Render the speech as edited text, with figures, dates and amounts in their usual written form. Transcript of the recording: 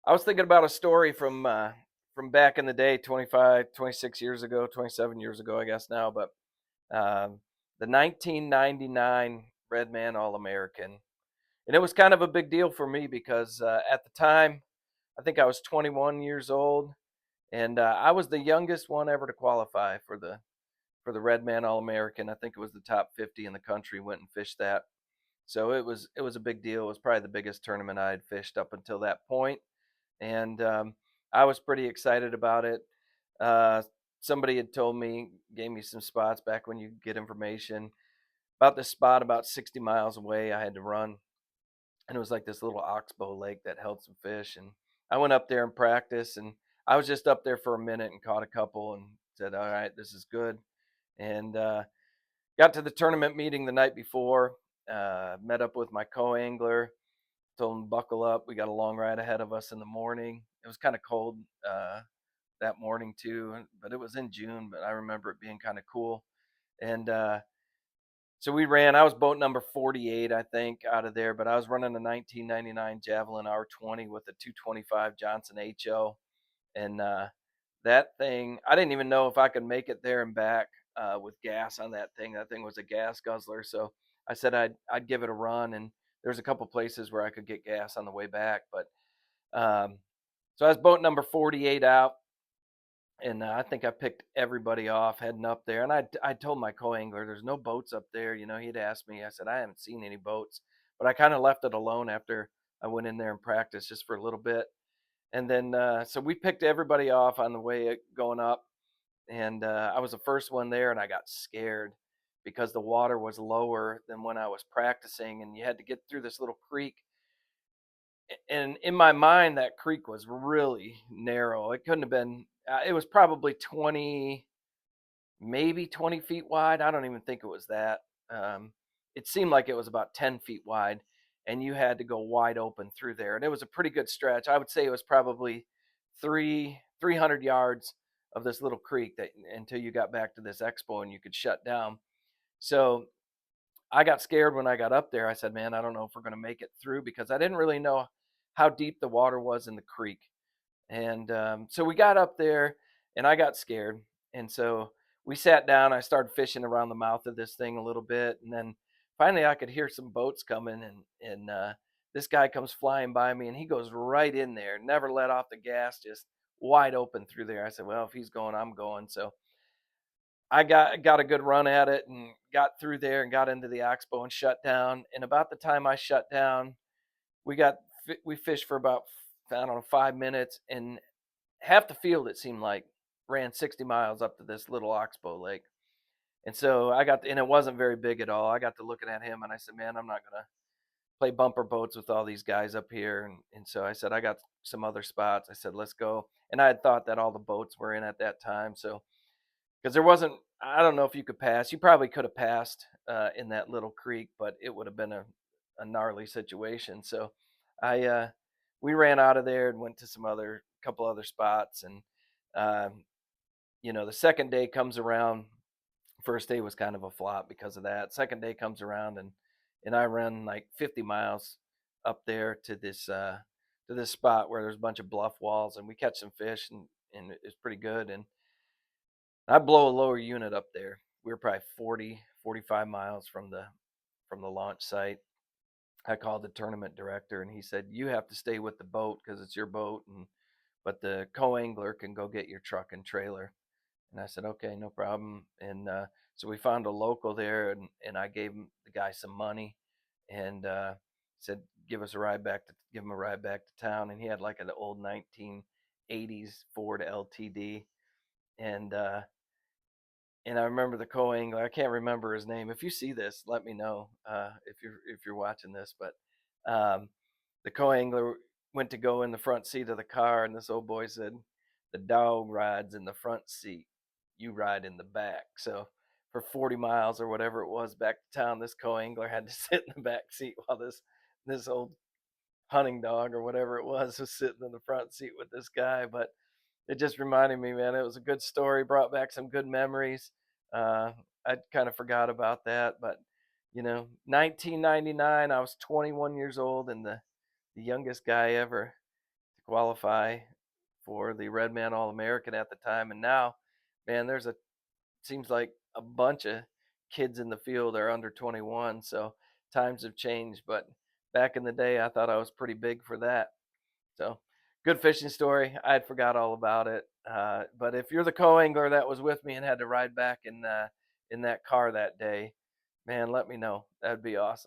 I was thinking about a story from back in the day, 25, 26 years ago, 27 years ago, I guess now, but um, the 1999 Redman All American. And it was kind of a big deal for me because at the time, I think I was 21 years old, and I was the youngest one ever to qualify for the Redman All American. I think it was the top 50 in the country went and fished that. So it was a big deal. It was probably the biggest tournament I had fished up until that point, and I was pretty excited about it. Uh, Somebody had told me, gave me some spots back when you get information about this spot about 60 miles away. I had to run, and it was like this little oxbow lake that held some fish. And I went up there and practiced, and I was just up there for a minute and caught a couple, and said, "All right, this is good." And got to the tournament meeting the night before. Met up with my co-angler, told him buckle up. We got a long ride ahead of us in the morning. It was kind of cold that morning too, but it was in June. But I remember it being kind of cool. And so we ran. I was boat number 48, I think, out of there. But I was running a 1999 Javelin R20 with a 225 Johnson HO, and that thing, I didn't even know if I could make it there and back with gas on that thing. That thing was a gas guzzler. So I said I'd give it a run, and there's a couple places where I could get gas on the way back. But so I was boat number 48 out, and I think I picked everybody off heading up there. And I told my co-angler, "There's no boats up there." He'd asked me. I said, "I haven't seen any boats," but I kind of left it alone after I went in there and practiced just for a little bit. And then so we picked everybody off on the way going up, and I was the first one there, and I got scared because the water was lower than when I was practicing, and you had to get through this little creek. And in my mind, that creek was really narrow. It couldn't have been. It was probably 20, maybe 20 feet wide. I don't even think it was that. Um, it seemed like it was about 10 feet wide, and you had to go wide open through there. And it was a pretty good stretch. I would say it was probably 300 yards of this little creek that until you got back to this expo and you could shut down. So I got scared when I got up there. I said, "Man, I don't know if we're going to make it through," because I didn't really know how deep the water was in the creek. And so we got up there, and I got scared. And so we sat down. I started fishing around the mouth of this thing a little bit, and then finally I could hear some boats coming, and this guy comes flying by me, and he goes right in there, never let off the gas, just wide open through there. I said, "Well, if he's going, I'm going." So I got a good run at it and got through there and got into the oxbow and shut down. And about the time I shut down, we got we fished for about, I don't know, 5 minutes, and half the field, it seemed like, ran 60 miles up to this little oxbow lake. And so and it wasn't very big at all. I got to looking at him, and I said, "Man, I'm not gonna play bumper boats with all these guys up here." And so I said, "I got some other spots." I said, "Let's go." And I had thought that all the boats were in at that time, so because there wasn't, I don't know if you could pass. You probably could have passed in that little creek, but it would have been a gnarly situation. So I we ran out of there and went to some other couple other spots. And um, the second day comes around. First day was kind of a flop because of that. Second day comes around, and I run like 50 miles up there to this spot where there's a bunch of bluff walls, and we catch some fish, and it's pretty good. And I blow a lower unit up there. We were probably 40, 45 miles from the launch site. I called the tournament director, and he said, "You have to stay with the boat because it's your boat, and but the co-angler can go get your truck and trailer." And I said, "Okay, no problem." And so we found a local there, and I gave the guy some money, and said, give him a ride back to town. And he had like an old 1980s Ford LTD, and I remember the co-angler. I can't remember his name. If you see this, let me know if you're watching this. But the co-angler went to go in the front seat of the car, and this old boy said, "The dog rides in the front seat. You ride in the back." So for 40 miles or whatever it was back to town, this co-angler had to sit in the back seat while this old hunting dog or whatever it was sitting in the front seat with this guy. But it just reminded me, man, it was a good story, brought back some good memories. Uh, I kind of forgot about that, but 1999, I was 21 years old and the youngest guy ever qualify for the Redman All-American at the time. And now, man, there's a seems like a bunch of kids in the field are under 21. So times have changed, but back in the day, I thought I was pretty big for that. So good fishing story. I had forgot all about it. But if you're the co-angler that was with me and had to ride back in that car that day, man, let me know. That'd be awesome.